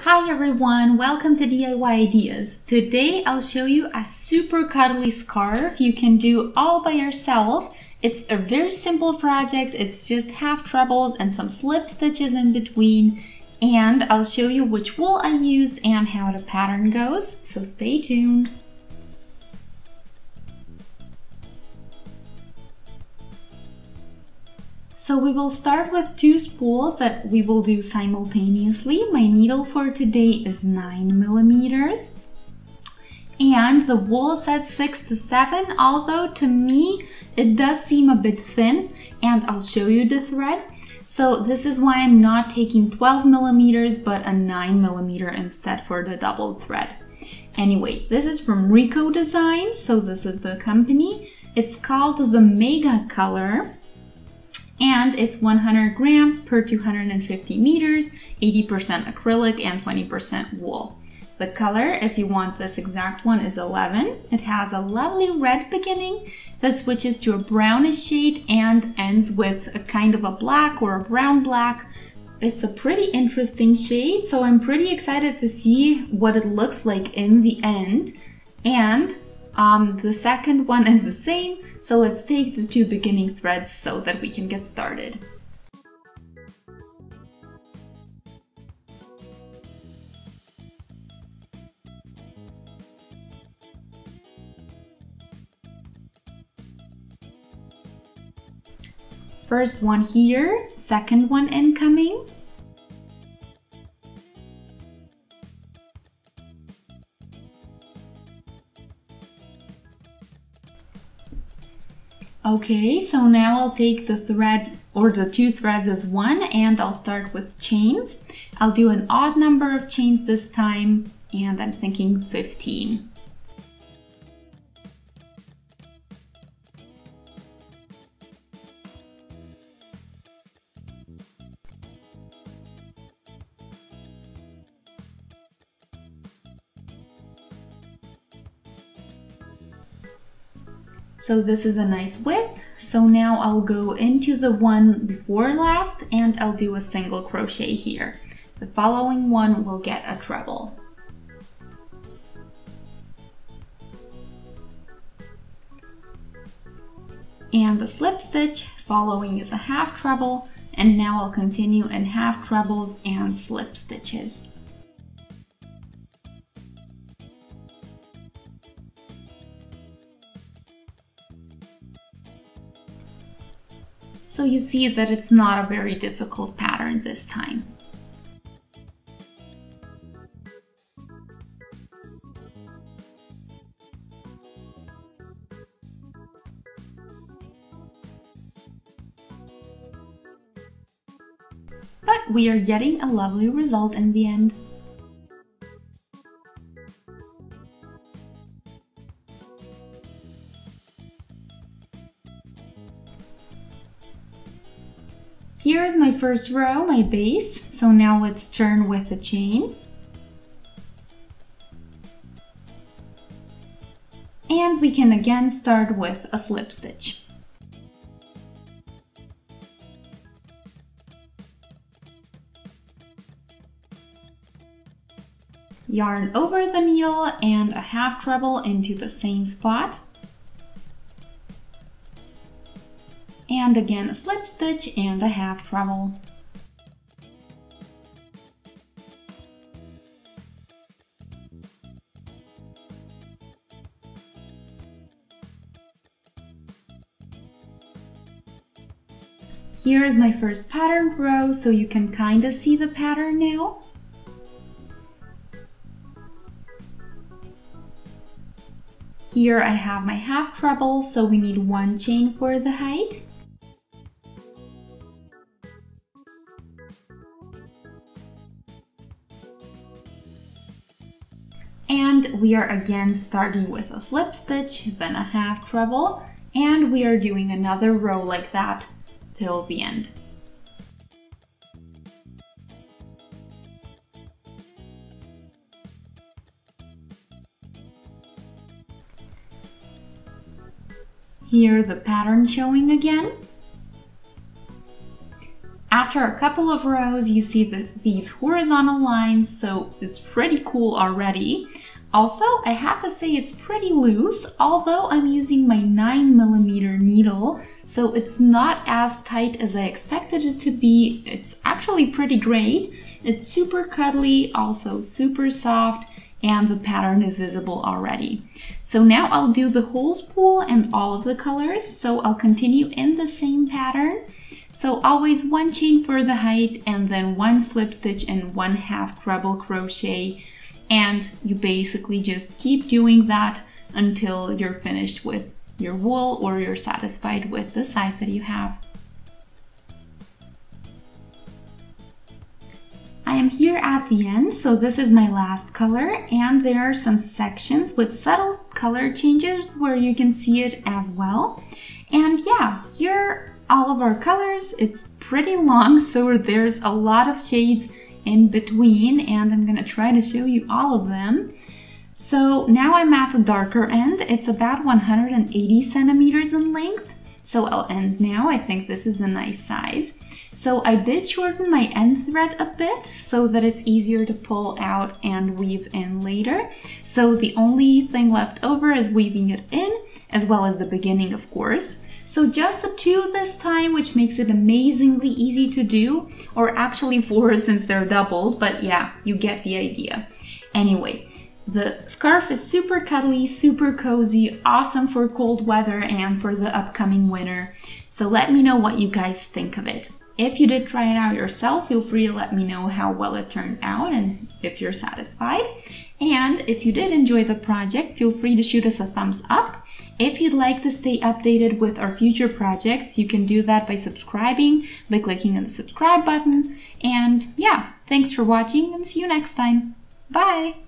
Hi everyone, welcome to DIY Ideas. Today I'll show you a super cuddly scarf you can do all by yourself. It's a very simple project, it's just half trebles and some slip stitches in between. And I'll show you which wool I used and how the pattern goes, so stay tuned. So we will start with two spools that we will do simultaneously. My needle for today is 9 millimeters. And the wool says 6 to 7, although to me it does seem a bit thin, and I'll show you the thread. So this is why I'm not taking 12 millimeters but a 9 millimeter instead for the double thread. Anyway, this is from Rico Design, so this is the company. It's called the Mega Color. And it's 100 grams per 250 meters, 80% acrylic and 20% wool. The color, if you want this exact one, is 11. It has a lovely red beginning that switches to a brownish shade and ends with a kind of a black or a brown black. It's a pretty interesting shade, so I'm pretty excited to see what it looks like in the end. And the second one is the same. So let's take the two beginning threads so that we can get started. First one here, second one incoming. Okay, so now I'll take the thread or the two threads as one and I'll start with chains. I'll do an odd number of chains this time and I'm thinking 15. So this is a nice width. So now I'll go into the one before last and I'll do a single crochet here. The following one will get a treble. And the slip stitch following is a half treble, and now I'll continue in half trebles and slip stitches. So you see that it's not a very difficult pattern this time. But we are getting a lovely result in the end. Here is my first row, my base, so now let's turn with a chain. And we can again start with a slip stitch. Yarn over the needle and a half treble into the same spot. And again a slip stitch and a half treble. Here is my first patterned row, so you can kind of see the pattern now. Here I have my half treble, so we need one chain for the height. And we are again starting with a slip stitch, then a half treble, and we are doing another row like that till the end. Here the pattern showing again. after a couple of rows, you see these horizontal lines, so it's pretty cool already. Also, I have to say it's pretty loose, although I'm using my 9mm needle, so it's not as tight as I expected it to be. It's actually pretty great. It's super cuddly, also super soft, and the pattern is visible already. So now I'll do the whole spool and all of the colors, so I'll continue in the same pattern. So always one chain for the height and then one slip stitch and 1/2 treble crochet. And you basically just keep doing that until you're finished with your wool or you're satisfied with the size that you have. I am here at the end, so this is my last color, and there are some sections with subtle color changes where you can see it as well. And yeah, here are all of our colors. It's pretty long, so there's a lot of shades in between, and I'm gonna try to show you all of them. So now I'm at the darker end. It's about 180 centimeters in length. So I'll end now. I think this is a nice size. So I did shorten my end thread a bit so that it's easier to pull out and weave in later. So the only thing left over is weaving it in, as well as the beginning, of course. So just the 2 this time, which makes it amazingly easy to do, or actually 4 since they're doubled, but yeah, you get the idea. Anyway, the scarf is super cuddly, super cozy, awesome for cold weather and for the upcoming winter. So let me know what you guys think of it. If you did try it out yourself, feel free to let me know how well it turned out and if you're satisfied. And if you did enjoy the project, feel free to shoot us a thumbs up. If you'd like to stay updated with our future projects, you can do that by subscribing, by clicking on the subscribe button. And yeah, thanks for watching and see you next time. Bye!